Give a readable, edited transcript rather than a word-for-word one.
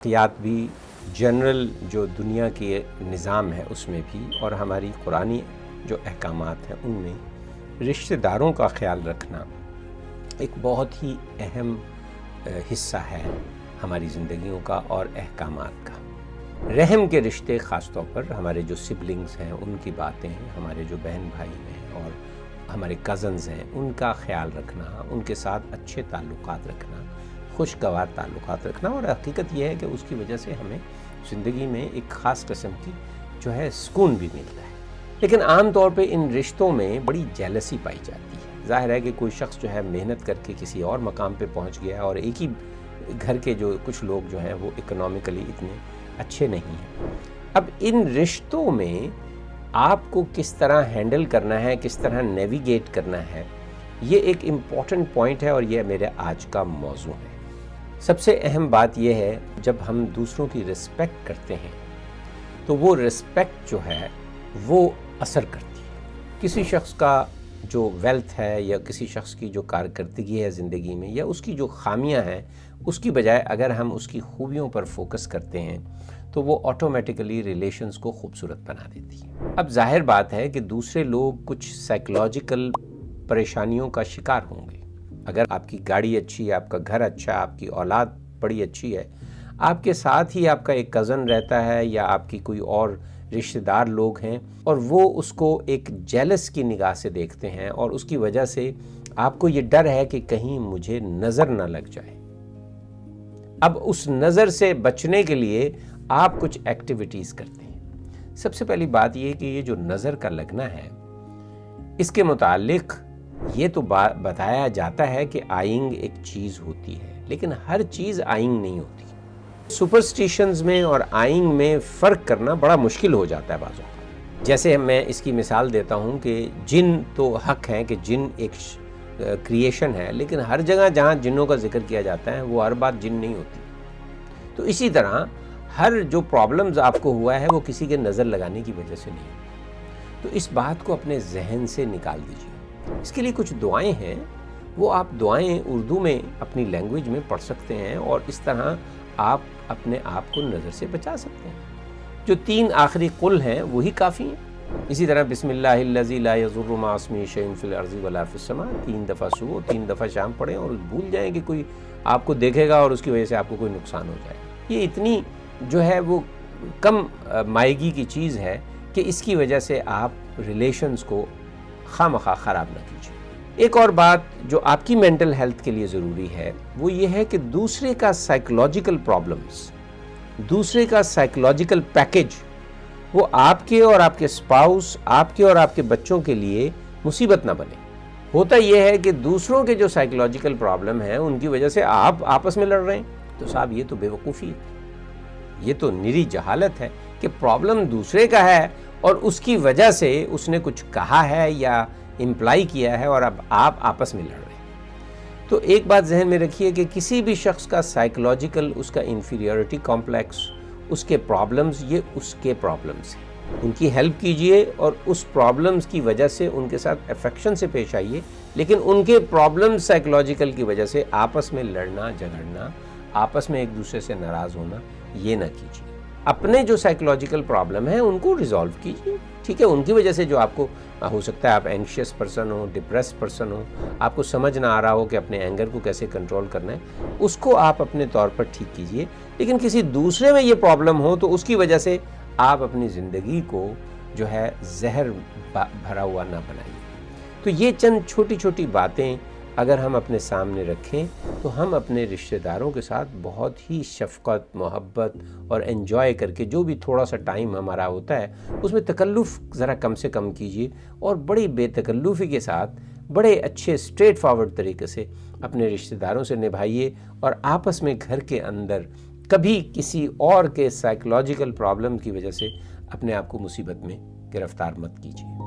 واقعات بھی جنرل جو دنیا کے نظام ہے اس میں بھی اور ہماری قرآنی جو احکامات ہیں ان میں رشتہ داروں کا خیال رکھنا ایک بہت ہی اہم حصہ ہے ہماری زندگیوں کا اور احکامات کا۔ رحم کے رشتے خاص طور پر ہمارے جو سبلنگز ہیں ان کی باتیں ہیں، ہمارے جو بہن بھائی ہیں اور ہمارے کزنز ہیں ان کا خیال رکھنا، ان کے ساتھ اچھے تعلقات رکھنا، خوشگوار تعلقات رکھنا، اور حقیقت یہ ہے کہ اس کی وجہ سے ہمیں زندگی میں ایک خاص قسم کی جو ہے سکون بھی ملتا ہے۔ لیکن عام طور پہ ان رشتوں میں بڑی جیلسی پائی جاتی ہے۔ ظاہر ہے کہ کوئی شخص جو ہے محنت کر کے کسی اور مقام پہ پہنچ گیا اور ایک ہی گھر کے جو کچھ لوگ جو ہیں وہ اکنامکلی اتنے اچھے نہیں ہیں۔ اب ان رشتوں میں آپ کو کس طرح ہینڈل کرنا ہے، کس طرح نیویگیٹ کرنا ہے، یہ ایک امپورٹنٹ پوائنٹ ہے اور یہ میرے آج کا موضوع ہے۔ سب سے اہم بات یہ ہے جب ہم دوسروں کی رسپیکٹ کرتے ہیں تو وہ رسپیکٹ جو ہے وہ اثر کرتی ہے۔ کسی شخص کا جو ویلتھ ہے یا کسی شخص کی جو کارکردگی ہے زندگی میں یا اس کی جو خامیاں ہیں اس کی بجائے اگر ہم اس کی خوبیوں پر فوکس کرتے ہیں تو وہ آٹومیٹیکلی ریلیشنز کو خوبصورت بنا دیتی ہے۔ اب ظاہر بات ہے کہ دوسرے لوگ کچھ سائیکولوجیکل پریشانیوں کا شکار ہوں گے۔ اگر آپ کی گاڑی اچھی ہے، آپ کا گھر اچھا ہے، آپ کی اولاد بڑی اچھی ہے، آپ کے ساتھ ہی آپ کا ایک کزن رہتا ہے یا آپ کی کوئی اور رشتہ دار لوگ ہیں اور وہ اس کو ایک جیلس کی نگاہ سے دیکھتے ہیں اور اس کی وجہ سے آپ کو یہ ڈر ہے کہ کہیں مجھے نظر نہ لگ جائے۔ اب اس نظر سے بچنے کے لیے آپ کچھ ایکٹیویٹیز کرتے ہیں۔ سب سے پہلی بات یہ کہ یہ جو نظر کا لگنا ہے اس کے متعلق یہ تو بتایا جاتا ہے کہ آئنگ ایک چیز ہوتی ہے، لیکن ہر چیز آئنگ نہیں ہوتی۔ سپرسٹیشنز میں اور آئنگ میں فرق کرنا بڑا مشکل ہو جاتا ہے بعض اوقات۔ جیسے میں اس کی مثال دیتا ہوں کہ جن تو حق ہیں کہ جن ایک کریشن ہے، لیکن ہر جگہ جہاں جنوں کا ذکر کیا جاتا ہے وہ ہر بات جن نہیں ہوتی۔ تو اسی طرح ہر جو پرابلمز آپ کو ہوا ہے وہ کسی کے نظر لگانے کی وجہ سے نہیں۔ تو اس بات کو اپنے ذہن سے نکال دیجیے۔ اس کے لیے کچھ دعائیں ہیں، وہ آپ دعائیں اردو میں اپنی لینگویج میں پڑھ سکتے ہیں اور اس طرح آپ اپنے آپ کو نظر سے بچا سکتے ہیں۔ جو 3 آخری قل ہیں وہی کافی ہیں۔ اسی طرح بسم اللہ الذی لا یضر مع اسمہ شیء فی الارض ولا فی السماء 3 دفعہ صبح 3 دفعہ شام پڑھیں اور بھول جائیں کہ کوئی آپ کو دیکھے گا اور اس کی وجہ سے آپ کو کوئی نقصان ہو جائے۔ یہ اتنی جو ہے وہ کم مائیگی کی چیز ہے کہ اس کی وجہ سے آپ ریلیشنز کو خواہ خراب نہ کیجیے۔ ایک اور بات جو آپ کی مینٹل ہیلتھ کے لیے ضروری ہے وہ یہ ہے کہ دوسرے کا سائیکولوجیکل پرابلمز، دوسرے کا سائیکولوجیکل پیکج وہ آپ کے اور آپ کے اسپاؤس، آپ کے اور آپ کے بچوں کے لیے مصیبت نہ بنے۔ ہوتا یہ ہے کہ دوسروں کے جو سائیکولوجیکل پرابلم ہیں ان کی وجہ سے آپ آپس میں لڑ رہے ہیں، تو صاحب یہ تو بے وقوفی ہے، یہ تو نری جہالت ہے کہ پرابلم دوسرے کا ہے اور اس کی وجہ سے اس نے کچھ کہا ہے یا امپلائی کیا ہے اور اب آپ آپس میں لڑ رہے ہیں۔ تو ایک بات ذہن میں رکھیے کہ کسی بھی شخص کا سائیکولوجیکل اس کا انفیریورٹی کمپلیکس، اس کے پرابلمز یہ اس کے پرابلمز ہیں، ان کی ہیلپ کیجئے اور اس پرابلمز کی وجہ سے ان کے ساتھ افیکشن سے پیش آئیے، لیکن ان کے پرابلمز سائیکولوجیکل کی وجہ سے آپس میں لڑنا جھگڑنا، آپس میں ایک دوسرے سے ناراض ہونا یہ نہ کیجیے۔ اپنے جو سائیکولوجیکل پرابلم ہیں ان کو ریزالو کیجیے، ٹھیک ہے؟ ان کی وجہ سے جو آپ کو ہو سکتا ہے آپ اینکشیس پرسن ہو، ڈپریس پرسن ہو، آپ کو سمجھ نہ آ رہا ہو کہ اپنے اینگر کو کیسے کنٹرول کرنا ہے، اس کو آپ اپنے طور پر ٹھیک کیجیے، لیکن کسی دوسرے میں یہ پرابلم ہو تو اس کی وجہ سے آپ اپنی زندگی کو جو ہے زہر بھرا ہوا نہ بنائیے۔ تو یہ چند چھوٹی چھوٹی باتیں اگر ہم اپنے سامنے رکھیں تو ہم اپنے رشتہ داروں کے ساتھ بہت ہی شفقت، محبت اور انجوائے کر کے جو بھی تھوڑا سا ٹائم ہمارا ہوتا ہے اس میں تکلف ذرا کم سے کم کیجیے اور بڑی بے تکلفی کے ساتھ بڑے اچھے اسٹریٹ فارورڈ طریقے سے اپنے رشتہ داروں سے نبھائیے اور آپس میں گھر کے اندر کبھی کسی اور کے سائیکولوجیکل پرابلم کی وجہ سے اپنے آپ کو مصیبت میں گرفتار مت کیجیے۔